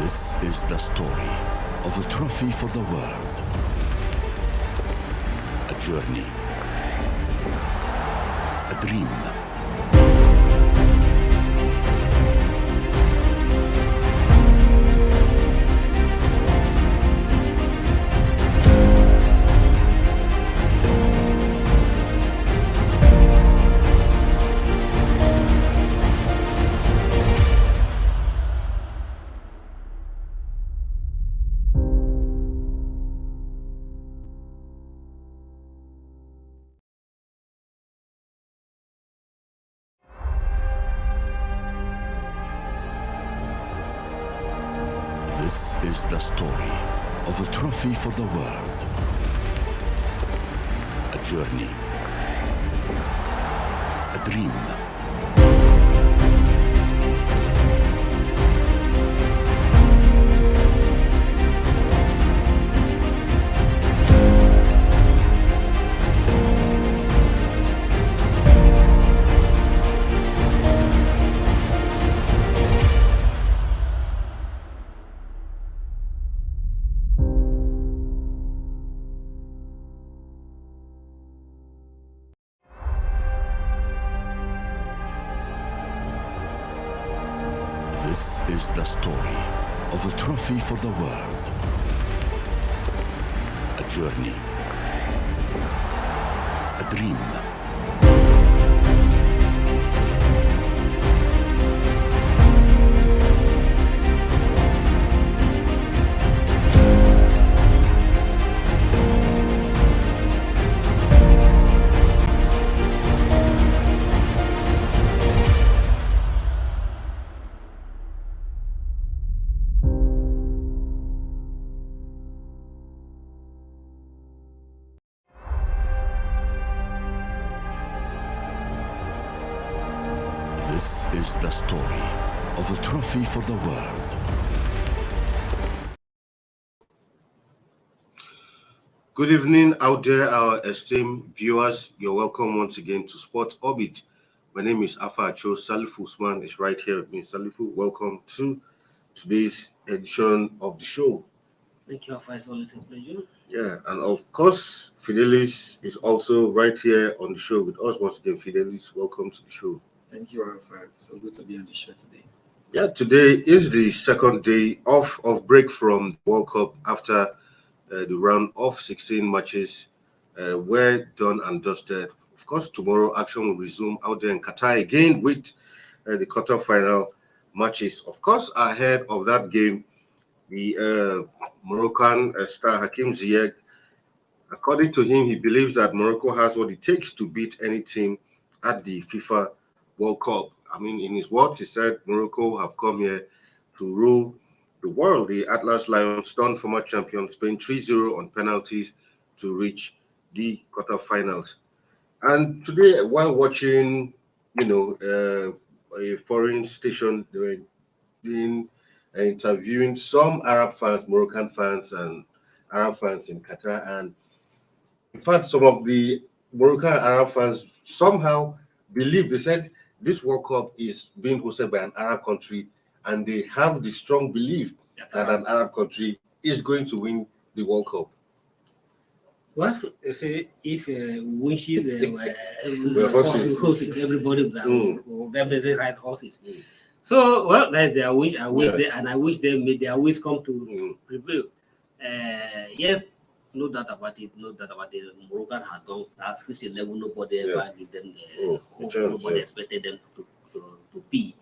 This is the story of a trophy for the world, a journey, a dream. This is the story of a trophy for the world, a journey, a dream. This is the story of a trophy for the world, a journey, a dream. This is the story of a trophy for the world. Good evening out there, our esteemed viewers. You're welcome once again to Sports Orbit. My name is Afa Acho. Salifu Usman is right here with me. Salifu, welcome to today's edition of the show. Thank you, Afa. It's always a pleasure. Yeah, and of course, Fidelis is also right here on the show with us once again. Fidelis, welcome to the show. Thank you, Afa. So good to be on the show today. Yeah, today is the second day of break from the World Cup after the round of 16 matches were done and dusted. Of course, tomorrow action will resume out there in Qatar again with the quarter-final matches. Of course, ahead of that game, the Moroccan star Hakim Ziyech, according to him, he believes that Morocco has what it takes to beat any team at the FIFA World Cup. I mean, in his words, he said Morocco have come here to rule the world. The Atlas Lions stunned former champion Spain 3-0 on penalties to reach the quarterfinals. And today, while watching, a foreign station, they were doing interviewing some Arab fans, Moroccan fans, and Arab fans in Qatar. And in fact, some of the Moroccan Arab fans somehow believe, they said this World Cup is being hosted by an Arab country, and they have the strong belief that an Arab country is going to win the World Cup. Well, they say if wishes horses, everybody will definitely ride horses. So, well, that's their wish. I wish they, and I wish they made their wish come to prevail. Yes, no doubt about it. No doubt about it. Moroccan has gone past Christian level. Nobody ever gave them the hope. Nobody expected them to be.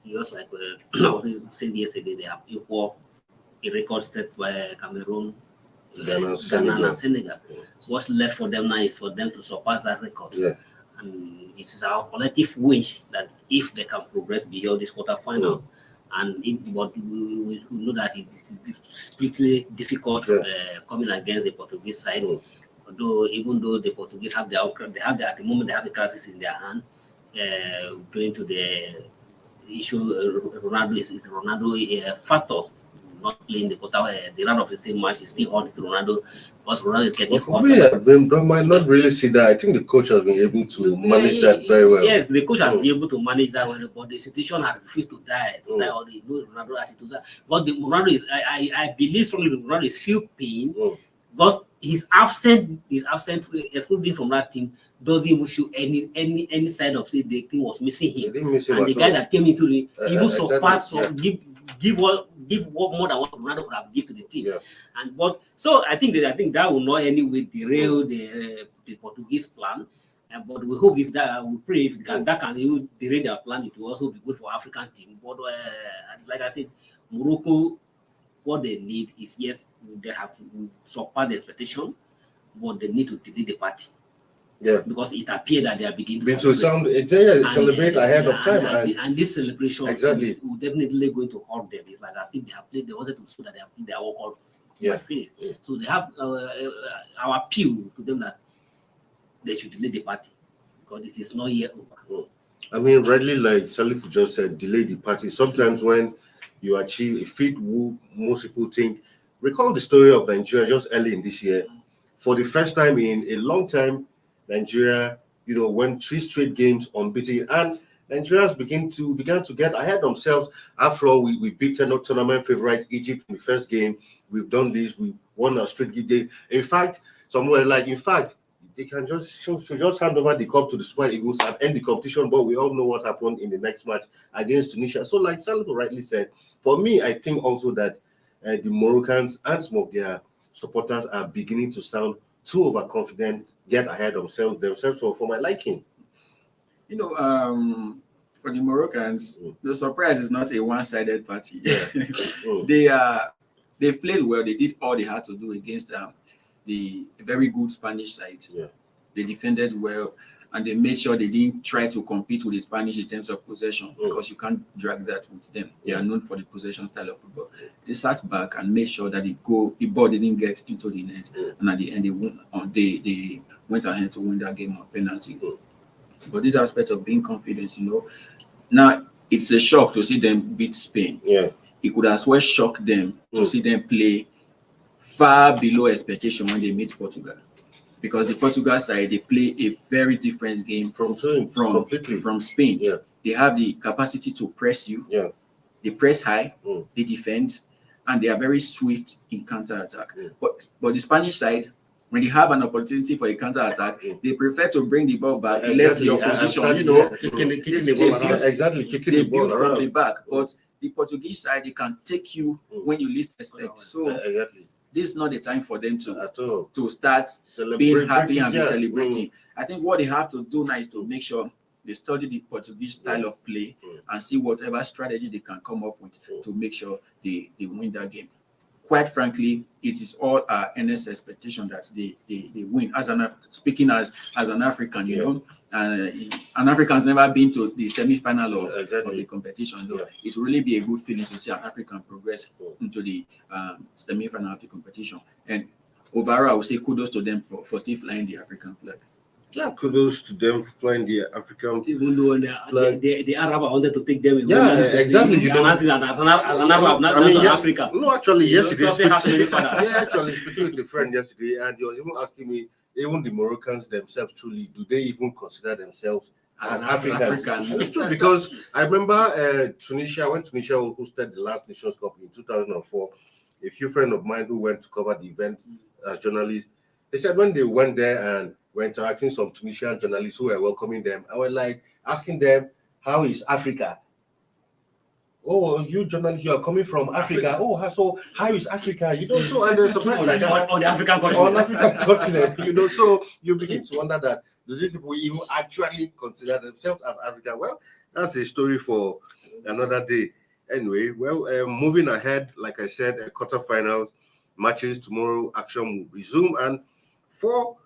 Just like I was saying yesterday, they have equal record sets by Cameroon, Ghana, and Senegal. So what's left for them now is for them to surpass that record. Yeah. And it is our collective wish that if they can progress beyond this quarterfinal, but we know that it is strictly difficult coming against the Portuguese side. Although even though the Portuguese have at the moment they have the crisis in their hand, due to the issue Ronaldo factor not playing the round of the same match is still hot to Ronaldo because Ronaldo is getting For hot. me, I might not really see that. I think the coach has been able to manage that very well. Yes, the coach has been able to manage that well, but the situation has refused to die. Or the Ronaldo attitude. But the Ronaldo is, I believe strongly that Ronaldo is feel pain because his absent, excluding from that team, doesn't even show any sign of say the team was missing him. And the guy that came into the even surpassed, give what more than what Ronaldo could have given to the team. And but so I think that will not anyway derail the Portuguese plan. But we hope if that we pray if that can even derail their plan, it will also be good for African team. But like I said, Morocco, what they need is yes, they have to surpass the expectation, but they need to delay the party. Because it appears that they are beginning to celebrate ahead of time. And this celebration will definitely going to hurt them. It's like as if they have played, they wanted to show that they have played their work out finished. So they have our appeal to them that they should delay the party because it is not yet over. I mean, rightly, like Salif just said, delay the party. Sometimes when you achieve a feat, most people think. Recall the story of Nigeria just early in this year. For the first time in a long time, Nigeria, won 3 straight games unbeaten, and Nigerians began to get ahead themselves. After all, we beat tournament favorites Egypt in the first game. We've done this. We won our straight game. In fact, they can just hand over the cup to the Super Eagles and end the competition. But we all know what happened in the next match against Tunisia. So, like Salif rightly said, for me, I think also that the Moroccans and some of their supporters are beginning to sound too overconfident, get ahead themselves for my liking. For the Moroccans, the surprise is not a one-sided party. They've played well. They did all they had to do against the very good Spanish side. They defended well, and they made sure they didn't try to compete with the Spanish in terms of possession because you can't drag that with them. They are known for the possession style of football. They sat back and made sure that the ball didn't get into the net, and at the end they went ahead to win that game on penalty. But this aspect of being confident, now it's a shock to see them beat Spain. It could as well shock them to see them play far below expectation when they meet Portugal. Because the Portugal side, they play a very different game from Spain. They have the capacity to press you. They press high, they defend, and they are very swift in counter-attack. But the Spanish side, when they have an opportunity for a counter-attack, they prefer to bring the ball back, let the opposition, kicking the ball around. Kicking the ball from the back. But the Portuguese side, they can take you when you least expect. So this is not the time for them to start being happy and be celebrating. I think what they have to do now is to make sure they study the Portuguese style of play and see whatever strategy they can come up with to make sure they win that game. Quite frankly, it is all our NS expectation that they win. Speaking as an African, an African's never been to the semi-final of the competition. It will really be a good feeling to see an African progress into the semi-final of the competition. And overall, I would say kudos to them for still flying the African flag. Yeah, kudos to them flying the African even though the Arab wanted to take them away. Exactly. As an Arab, not an African. No, actually, yesterday. Actually, speaking with a friend yesterday, and he was even asking me, even the Moroccans themselves, truly, do they even consider themselves as Africans? It's true, because I remember Tunisia, when Tunisia hosted the last Nations Cup in 2004, a few friends of mine who went to cover the event as journalists, they said when they went there and were interacting with some Tunisian journalists who were welcoming them, I was like asking them, how is Africa? Oh, you journalists, you are coming from Africa. Oh, so how is Africa? So and there's something like on the African continent. On African continent, so you begin to wonder that do these people even actually consider themselves as African? Well, that's a story for another day. Anyway, moving ahead, like I said, quarterfinals matches tomorrow, action will resume, and for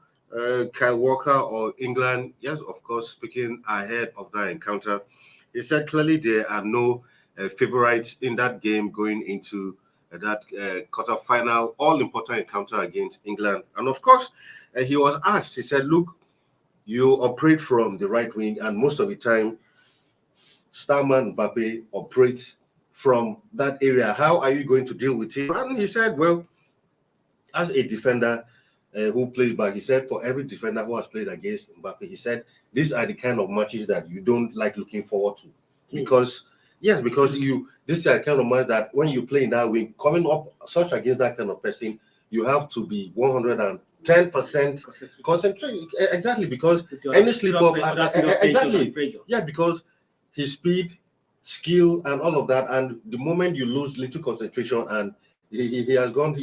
Kyle Walker or England, yes, of course, speaking ahead of that encounter, he said clearly there are no favorites in that game going into that quarterfinal, all-important encounter against England. And of course, he was asked, he said, look, you operate from the right wing, and most of the time, Starman Mbappe operates from that area. How are you going to deal with him? And he said, well, as a defender who plays back, he said, for every defender who has played against Mbappe, he said, these are the kind of matches that you don't like looking forward to. Because, yes, because this is the kind of match that when you play in that wing, coming up such against that kind of person, you have to be 110% concentrate. Exactly, because any slip up, exactly, yeah, because his speed, skill, and all of that, and the moment you lose little concentration, and he has gone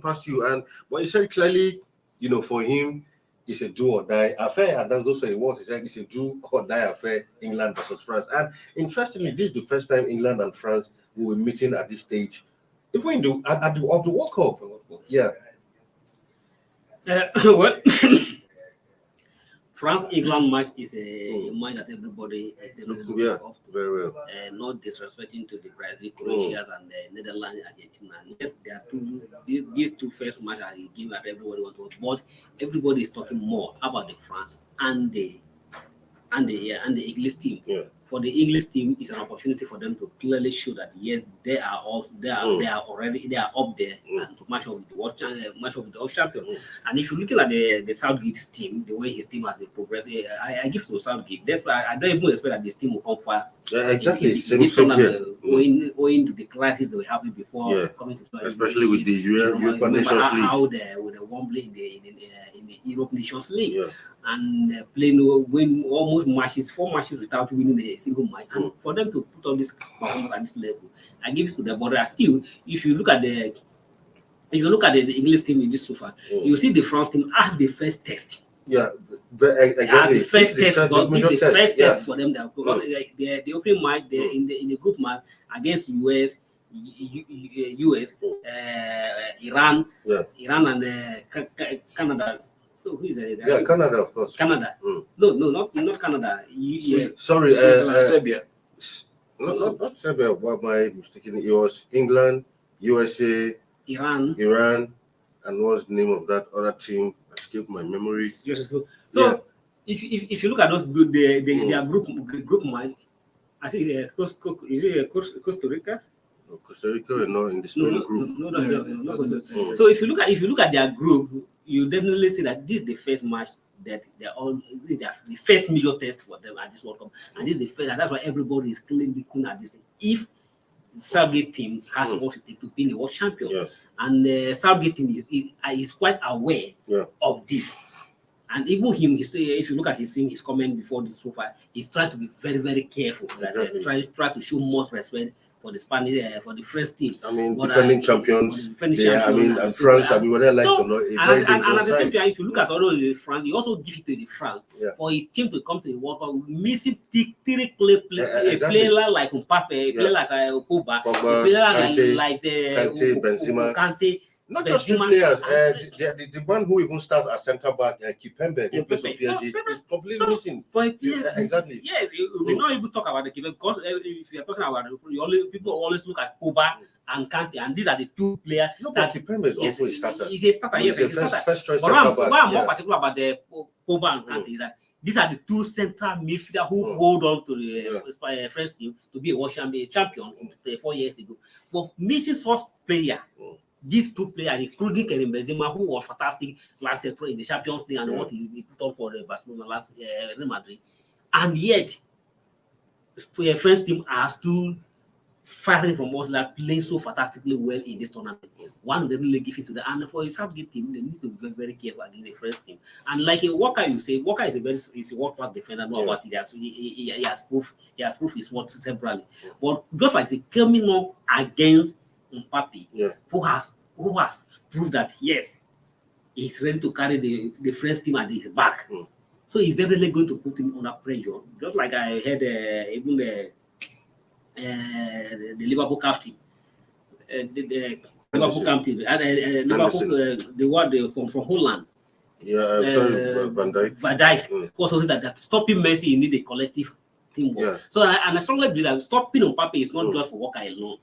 past you. And what he said clearly, for him, it's a do or die affair, and that's also what he said. It's a do or die affair, England versus France. And interestingly, this is the first time England and France will be meeting at this stage, even at the World Cup. Yeah. Well, France-England match is a match that everybody is looking up to. Very well. Not disrespecting to the Brazil, Croatia, and the Netherlands, Argentina. Yes, there are two. These two first matches are given that everybody wants to watch, but everybody is talking more about the France and the English team. Yeah. For the English team, it's an opportunity for them to clearly show that yes, they are up there and to match up with the world champion. And if you're looking at the Southgate team, the way his team has progressed, I give to Southgate. That's why I don't even expect that this team will come far. Yeah, exactly. Owing to the crisis they were having before coming to especially with the Europa Nations League. How with the Wembley in the Europe Nations League. Yeah. And win almost 4 matches without winning a single match. And for them to put on this performance at this level, I give it to them. But still, if you look at the English team in this so far, you see the France team as the first test. Yeah, exactly. The first test for them. Because the opening match, in the group match against US, Iran, and Canada. So who is it? Yeah, Canada, of course. Canada. No, not Canada. Sorry, Serbia. Not Serbia. What am I mistaken? It was England, USA, Iran, and what's the name of that other team? Escaped my memory. So if you look at those their group match, I think is it Costa Rica? Costa Rica is not in the Spain group. No. So if you look at their group, you definitely see that this is the first match that this is the first major test for them at this World Cup, and this is the first, and that's why everybody is clearly looking at this thing. If the Southgate team has what it takes to be the world champion, and the Southgate team is quite aware of this. And even him, if you look at his comment before this so far, he's trying to be very, very careful. Try to show most respect for the Spanish, for the French team. I mean, defending champions. And France. Whether or not, and at the same time, if you look at all those France, you also give it to the France for his team to come to the World Cup missing three a player like Mbappe, a player like Pogba, a player like Kante, Benzema. Kante. Not just two players. The one who even starts as centre back, Kipembe, who plays for PSG, is completely missing. Exactly. Yes, we're not able to talk about the Kipembe because if you're talking about people always look at Pogba and Kante, and these are the two players. No, but Kipembe is also a starter. He's a starter. Yes, he's a starter. First choice but what I'm more particular about the Pogba and Kante is that these are the two central midfielders who hold on to the French team to be a world champion 4 years ago. But missing such player. These two players, including Karim Benzema, who was fantastic last year in the Champions League and what he put on for Barcelona last Real Madrid, and yet the French team are still firing from us, like playing so fantastically well in this tournament. One of them really give it to the and for the Southgate team, they need to be very, very careful against the French team. And like Walker, you say Walker is a world-class defender. No about it. He has proved his worth severally. But just like coming up against Mbappe, who has proved that yes, he's ready to carry the French team at his back. So he's definitely going to put him under pressure. Just like I heard even the Liverpool captain, the Liverpool captain, Liverpool, the one from Holland. Sorry, Van Dijk. Van Dijk also said that stopping Messi, you need a collective teamwork. So I strongly believe that stopping Mbappe is not just for Walker alone.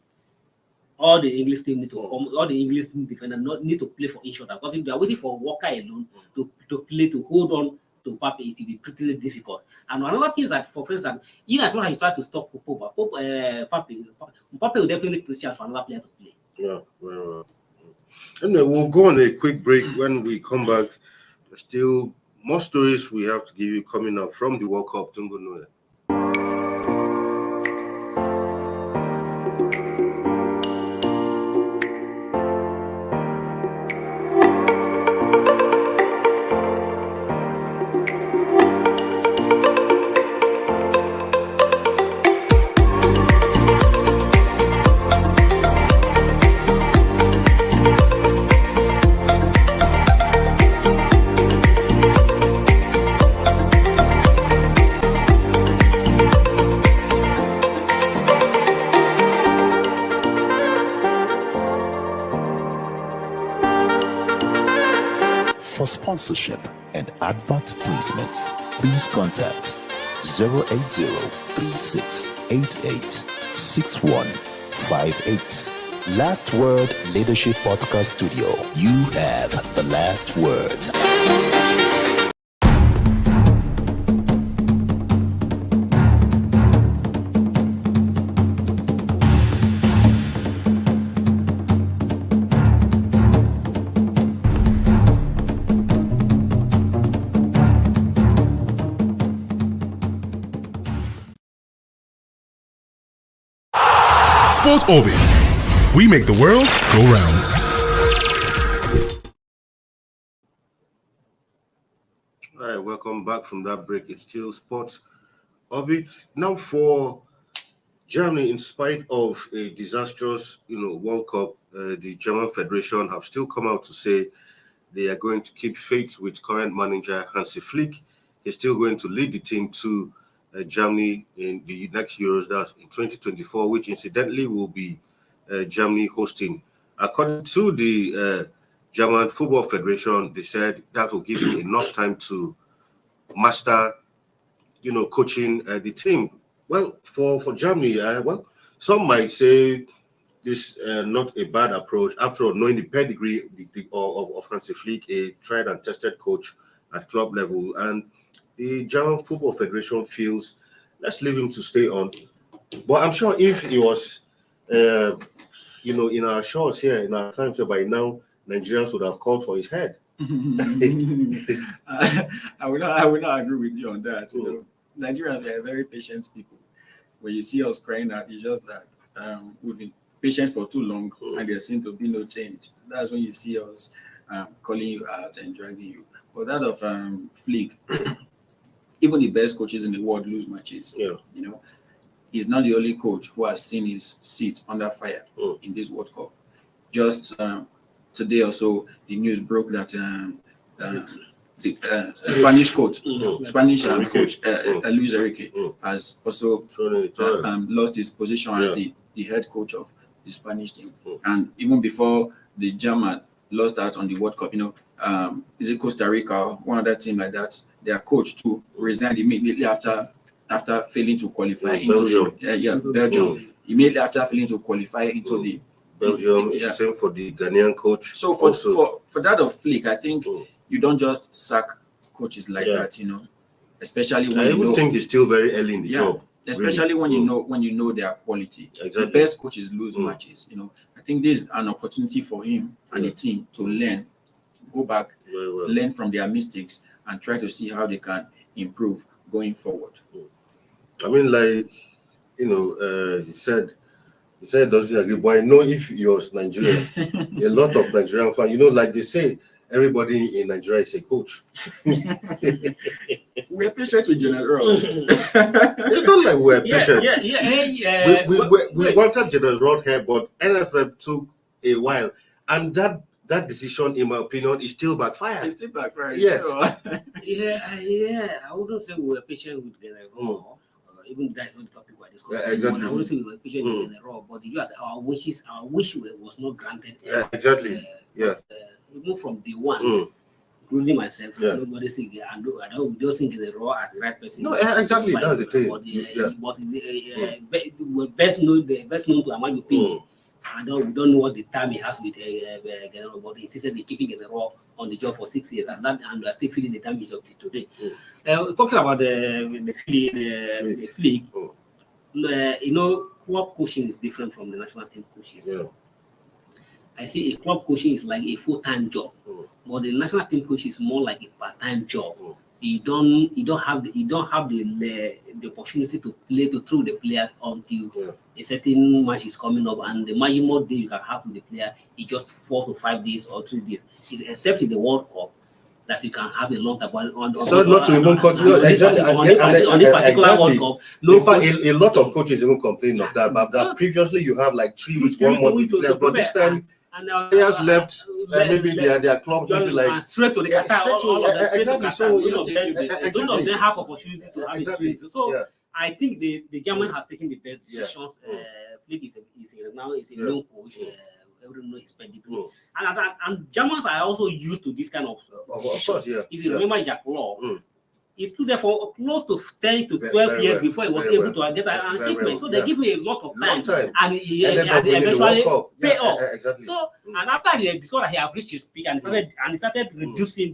All the English team need to come. All the English defenders need to play for each other. Because if they are waiting for Walker alone to play, to hold on to Mbappe, it will be pretty difficult. And another thing is that, for instance, in as much as he tried to stop Mbappe will definitely push out for another player to play. Yeah, well. Anyway, we'll go on a quick break. When we come back, there's still more stories we have to give you coming up from the World Cup. Don't go nowhere. For sponsorship and advert placements, please contact 080-3688-6158. Last Word Leadership Podcast Studio. You have the last word. Sports Orbit. We make the world go round. All right, welcome back from that break. It's still Sports Orbit. Now for Germany, in spite of a disastrous, World Cup, the German Federation have still come out to say they are going to keep faith with current manager Hansi Flick. He's still going to lead the team to Germany in the next Euros, that's in 2024, which incidentally will be Germany hosting. According to the German Football Federation, they said that will give him enough time to master, coaching the team. Well, for Germany, some might say this not a bad approach. After all, knowing the pedigree of Hansi Flick, a tried and tested coach at club level, and the German Football Federation feels, let's leave him to stay on. But I'm sure if he was, in our shores here, in our times, by now, Nigerians would have called for his head. I would not agree with you on that. Nigerians are very patient people. When you see us crying out, it's just that we've been patient for too long, and there seems to be no change. That's when you see us calling you out and dragging you. But that of Flick, even the best coaches in the world lose matches. Yeah. He's not the only coach who has seen his seat under fire in this World Cup. Just today or so, the news broke that the Spanish coach, coach Luis Enrique, has also lost his position as the head coach of the Spanish team. And even before the German lost out on the World Cup, is it Costa Rica, one other team like that, their coach too resigned immediately after failing to qualify into Belgium. Immediately after failing to qualify into the Belgium, same for the Ghanaian coach. So for that of Flick, I think you don't just sack coaches like that, especially when I think he's still very early in the job. Especially when you know their quality. Exactly. The best coaches lose matches. I think this is an opportunity for him and the team to learn, go back, learn from their mistakes, and try to see how they can improve going forward. I mean, he said doesn't agree, but I know if he was Nigerian, a lot of Nigerian fans, like they say, everybody in Nigeria is a coach. We're patient with General. It's not like we're patient. We wanted General Rod here, but NFF took a while, and that decision, in my opinion, is still backfired. It's still backfired. Yes. I wouldn't say we were patient with General. Even that's not the topic we're discussing. Exactly. I wouldn't say we were patient with General, but the US, our wish was not granted. Exactly. Even from day one, including myself, nobody think I don't think General as the right person. No, exactly. That's the thing. But best known to among the people. We don't know what the time he has with General, but he insisted in keeping General on the job for 6 years, and we are still feeling the damage of it today. Talking about the league, club coaching is different from the national team coaching. Yeah. I see a club coaching is like a full-time job, but the national team coach is more like a part-time job. You don't have the opportunity to play through the players until a certain match is coming up, and the maximum day you can have with the player is just 4 to 5 days or 3 days. It's except in the World Cup that you can have a long time on this particular World Cup. In fact, a lot of coaches even complain of that. But that previously you have like 3 weeks, 1 month, but this time. Players left, maybe their club, maybe like straight to the Qatar. All of them straight to Qatar. So they have opportunity to have it. So I think the German has taken the best decisions. Flick is a young coach. Everyone knows his pedigree. And Germans are also used to this kind of decisions. If you remember Jack Law, he stood there for close to 10 to 12 years before he was able to get an achievement. So they give me a lot of time. And he eventually pay off. Exactly. So, and after he discovered he had reached his peak and he started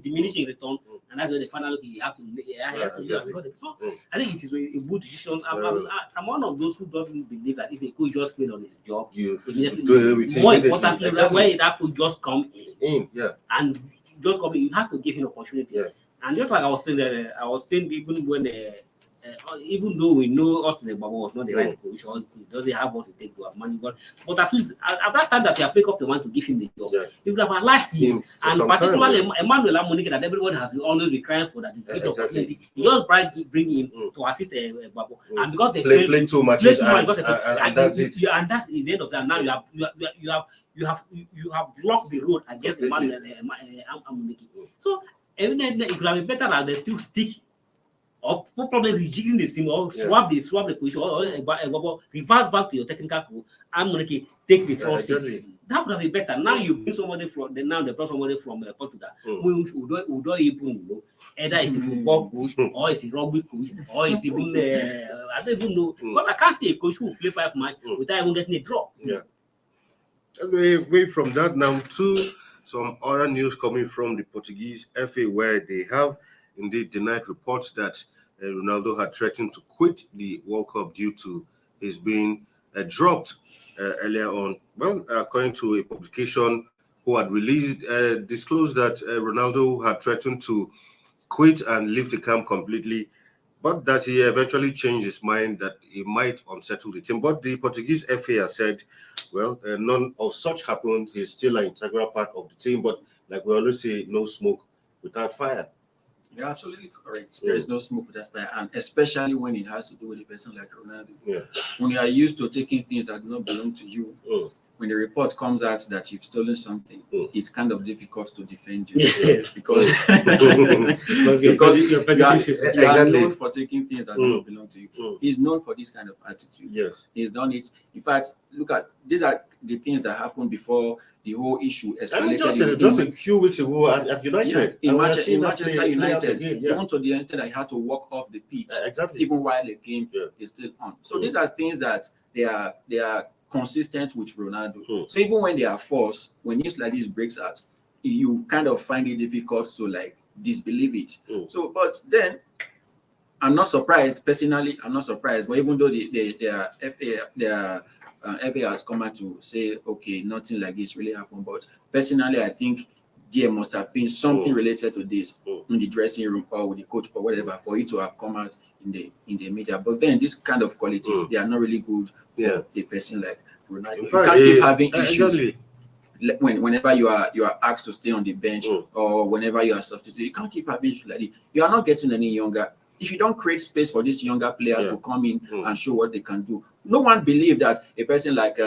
diminishing return, and that's when the final he has to leave. So I think it is a good decision. I'm one of those who don't believe that if a coach just failed on his job, more importantly, where that could just come in and just come in, you have to give him opportunity. And just like I was saying even when even though we know Austin Ebaba was not the right coach, or he doesn't have what it takes to have money, but at least at that time that you have picked up the one to give him the job, you would have allowed him, and particularly Emmanuel Amunike that everyone has always been crying for, that is opportunity. You just bring him to assist Ebaba, and because they play too much, and that's it. And that's the end of that. Now you have blocked the road against Emmanuel Amunike. So evidently it could have been better that they still stick, or probably rejigging the team, or swap the position, or reverse back to your technical crew and take the first seat. That would have been better. Now you bring somebody from they brought somebody from Portugal who don't even know either it's a football coach or it's a rugby coach or it's even I don't even know. Because I can't see a coach who will play 5 matches without even getting a draw. Away from that now to some other news coming from the Portuguese FA, where they have indeed denied reports that Ronaldo had threatened to quit the World Cup due to his being dropped earlier on. Well, according to a publication who had disclosed that Ronaldo had threatened to quit and leave the camp completely, but that he eventually changed his mind that he might unsettle the team. But the Portuguese FA has said, well, none of such happened. He's still an integral part of the team, but like we always say, no smoke without fire. You're absolutely correct. There is no smoke without fire, and especially when it has to do with a person like Ronaldo. When you are used to taking things that do not belong to you, when the report comes out that you've stolen something, it's kind of difficult to defend you. Because you are known for taking things that do not belong to you. He's known for this kind of attitude. He's done it. In fact, look at these are the things that happened before the whole issue escalated. Just a few weeks ago at United, in Manchester United, even to the extent that he had to walk off the pitch, even while the game is still on. So these are things that they are consistent with Ronaldo. So even when they are forced, when news like this breaks out, you kind of find it difficult to like disbelieve it. So, but then I'm not surprised. Personally, I'm not surprised. But even though their FA has come out to say, okay, nothing like this really happened. But personally, I think there must have been something related to this in the dressing room or with the coach or whatever for it to have come out in the media. But then this kind of qualities, they are not really good for a person like Ronaldo. You can't keep having issues. Whenever you are asked to stay on the bench or whenever you are substituted, you can't keep having issues like this. You are not getting any younger. If you don't create space for these younger players to come in and show what they can do, no one believed that a person like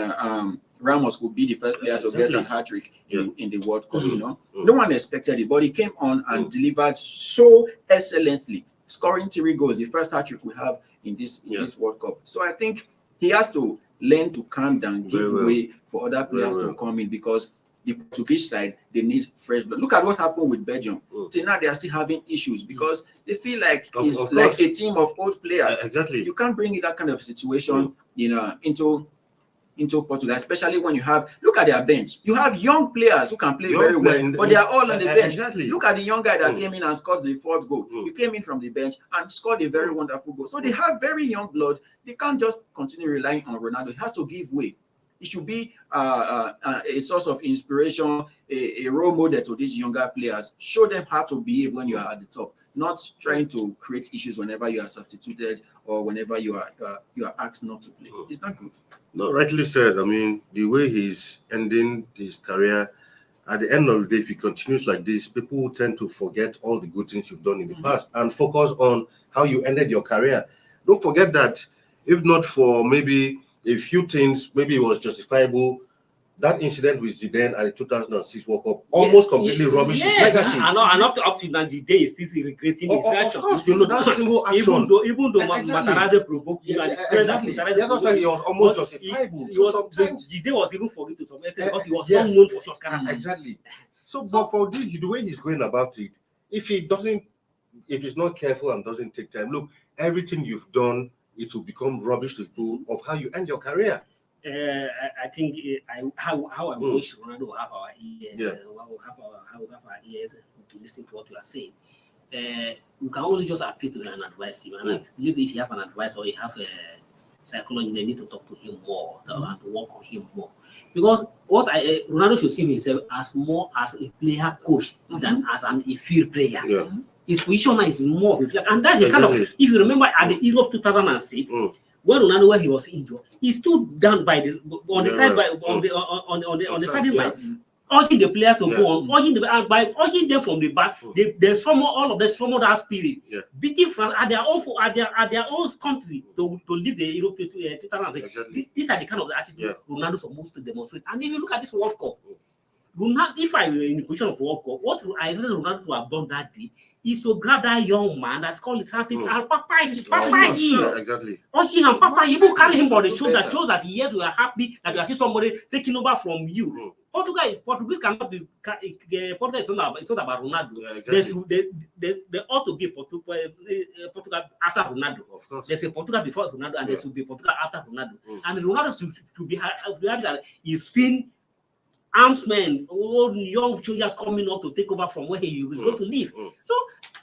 Ramos would be the first player to get a hat-trick in the World Cup. You know, no one expected it, but he came on and delivered so excellently, scoring 3 goals, the first hat-trick we have in this World Cup. So I think he has to learn to calm down, give way for other players to come in, because the Portuguese side, they need fresh blood. Look at what happened with Belgium. Till now, they are still having issues because they feel like it's like a team of old players. Exactly. You can't bring in that kind of situation, into into Portugal, especially when you have, look at their bench. You have young players who can play very well, but they are all on the bench. Exactly. Look at the young guy that came in and scored the 4th goal. He came in from the bench and scored a very wonderful goal. So they have very young blood. They can't just continue relying on Ronaldo. It has to give way. It should be a source of inspiration, a role model to these younger players. Show them how to behave when you are at the top, not trying to create issues whenever you are substituted or whenever you are asked not to play. It's not good. No, rightly said. I mean, the way he's ending his career, at the end of the day, if he continues like this, people will tend to forget all the good things you've done in the past and focus on how you ended your career. Don't forget that if not for maybe a few things, maybe it was justifiable. That incident with Zidane at the 2006 World Cup almost completely rubbish his legacy. And up to now, Zidane is still regretting his action. Of course, that single action. Even though Matarazzo provoked him, and exactly. The other side, it was almost justifiable. Zidane was even forgiven to some extent because he was not known for short character. Exactly. So, but for the way he's going about it, if he's not careful and doesn't take time, look, everything you've done, it will become rubbish to do of how you end your career. I think how I wish Ronaldo will have our ears, have our ears to listen to what you are saying. You can only just appeal to him and advise him. And I believe if you have an advice or you have a psychologist, they need to talk to him more and work on him more. Because Ronaldo should see himself as more as a player coach than as a field player. Yeah. His position is more, and that's the kind of. If you remember at the Europe 2006. When Ronaldo, when he was injured, he stood down by this on the side on the sideline, urging the player to go on, by urging them from the back. They summon all of them, summon that spirit, beating France at their own country to leave the Europe 2006. Exactly. These are the kind of attitude Ronaldo supposed to demonstrate. And if you look at this World Cup, if I were in the position of World Cup, what I really Ronaldo to have done that day is to grab that young man that's called his hand and Papa. Exactly. Watching him, Papa, you will carry him on the shoulder. That shows that yes, we are happy that we are seeing somebody taking over from you. Portuguese cannot be. Portugal is not about Ronaldo. Exactly. There ought to be Portugal after Ronaldo. Of course. There's a Portugal before Ronaldo, and there should be Portugal after Ronaldo. And Ronaldo should be happy that he's seen armsmen, old young soldiers coming up to take over from where he was going to live. So,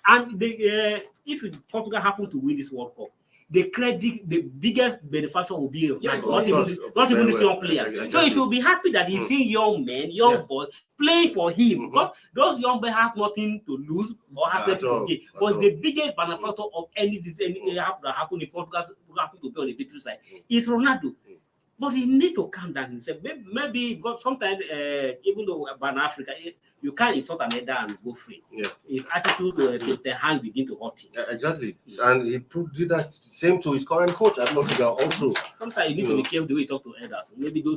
and if Portugal happen to win this World Cup, the biggest benefactor will be not even this young player. Exactly. So he should be happy that he's seeing young men, boys playing for him because those young boys have nothing to lose or have nothing to gain. But the biggest benefactor of any that happen in Portugal happen to be on the victory side is Ronaldo. But he need to calm down himself. Maybe because sometimes, even though in Africa, you can't insult an elder and go free. Yeah. His attitude to the hand begin to hurt him. Exactly. And he did that same to his current coach at Portugal also. Sometimes you need to be careful the way you talk to elders. Maybe the way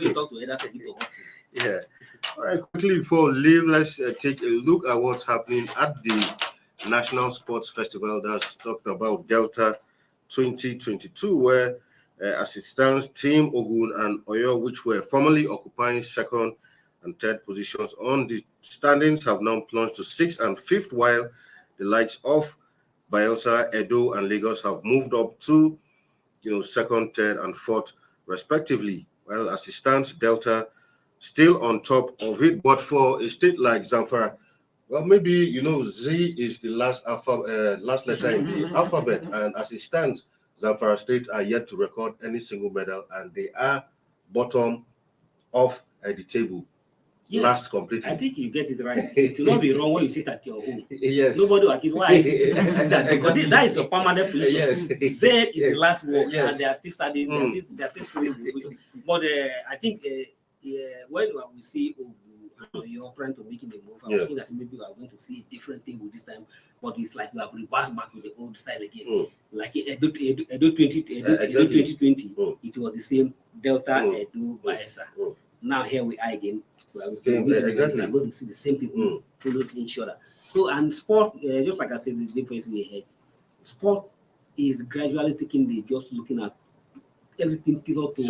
you talk to elders need to hurt him. Yeah. All right, quickly before we leave, let's take a look at what's happening at the National Sports Festival that's talked about Delta 2022, where as it stands, Team Ogun and Oyo, which were formerly occupying second and third positions on the standings, have now plunged to 6th and 5th, while the likes of Bayelsa, Edo, and Lagos have moved up to, second, third, and fourth, respectively. Well, as it stands, Delta still on top of it, but for a state like Zamfara, well, maybe Z is the last letter in the alphabet, and as it stands, Zamfara State are yet to record any single medal, and they are bottom of the table. Yeah. Last completely. I think you get it right. It will not be wrong when you sit at your home. Yes. Nobody will accuse why exactly. That is your permanent position. Yes. Z is the last word, and they are still studying. They are still studying. But I think when we see you're trying to make him a move, I was thinking that maybe we are going to see a different thing with this time. But it's like we have reversed back with the old style again. Like Edo 2020, it was the same Delta, Edo, Bayelsa. Now here we are again. We are going to see the same people following each other. So, and sport, just like I said, the difference we had, sport is gradually just looking at everything people to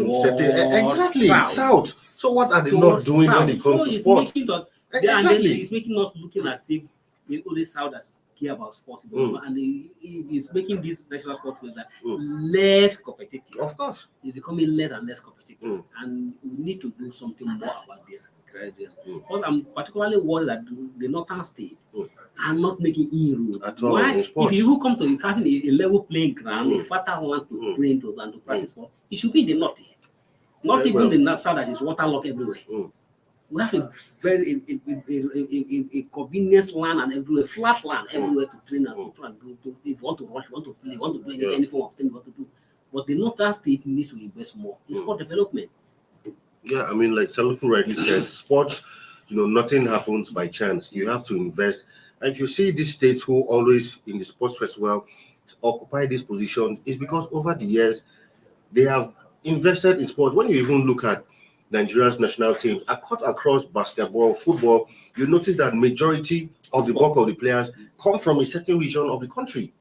south. So what are they not doing when it comes to sport? It's making us looking as if it's only South that care about sports, and it's making this national sport less competitive. Of course. It's becoming less and less competitive, and we need to do something more about this. Because I'm particularly worried that the northern state are not making inroads. At all. Why? If you come to having a level playing ground, a fertile land to play into and to practice sport, it should be in the north here. Not even the north south that is waterlogged everywhere. We have a very a convenience land and everywhere, flat land everywhere to train and to do. If you want to rush, you want to play, you want to do any form of thing you want to do. But the northern state needs to invest more in sport development. Yeah, I mean, like Salifu rightly said, sports, nothing happens by chance. You have to invest. And if you see these states who always in the sports festival occupy this position, it's because over the years they have invested in sports. When you even look at Nigeria's national teams, across basketball, football, you notice that majority of the bulk of the players come from a certain region of the country.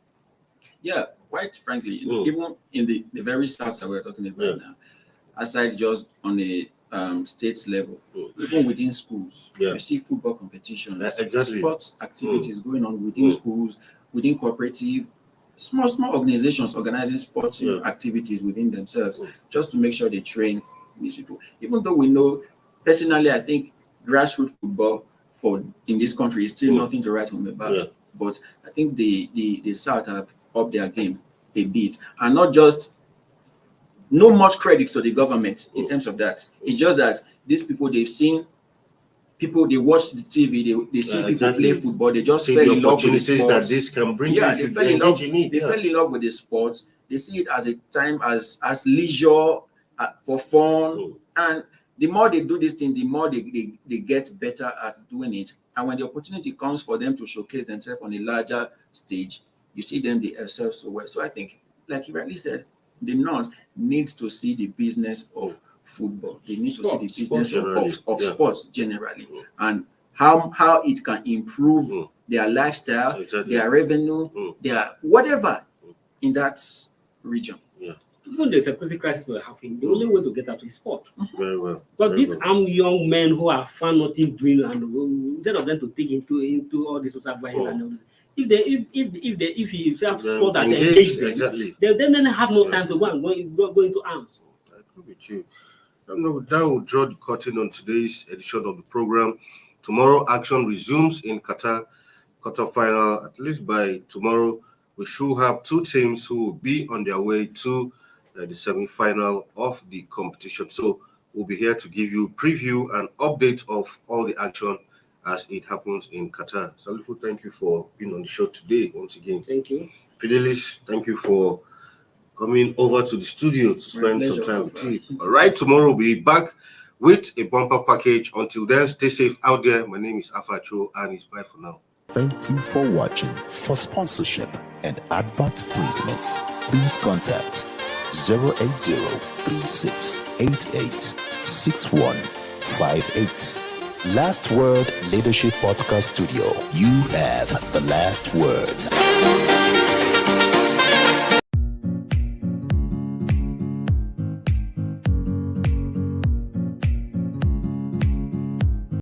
Yeah, quite frankly, even in the very south that we're talking about now, aside just on a state level, even within schools, you see football competitions, sports activities going on within schools, within cooperative, small organizations organizing sports activities within themselves, just to make sure they train these people. Even though we know, personally, I think grassroots football in this country is still nothing to write home about. But I think the South have upped their game a bit, and not just. No much credit to the government in terms of that. It's just that these people, they've seen people, they watch the TV, they see people play football, they just fell in love with the sports. That this can bring they fell in love with the sports. They see it as a time, as leisure, for fun. And the more they do this thing, the more they get better at doing it. And when the opportunity comes for them to showcase themselves on a larger stage, you see them, they excel so well. So I think, like you rightly said, the North needs to see the business of football. They need to see the business of sports generally, and how it can improve their lifestyle, their revenue, their whatever in that region. Even the security crisis will happen. The only way to get out is sport. Very well. But these young men who have found nothing doing, and instead of them to take into all these social violence and all this, if you have sport that they engage them, they then have no time to go into arms. I agree with you. That will draw the curtain on today's edition of the program. Tomorrow, action resumes in Qatar quarterfinal. At least by tomorrow, we should have two teams who will be on their way to the semi-final of the competition. So we'll be here to give you preview and updates of all the action as it happens in Qatar. Salifu, thank you for being on the show today once again. Thank you. Fidelis, thank you for coming over to the studio to spend some time with you. All right, tomorrow we'll be back with a bumper package. Until then, stay safe out there. My name is Afacho, and it's bye for now. Thank you for watching. For sponsorship and advert placements, please contact 080-3688-6158. Last Word Leadership Podcast Studio. You have the last word.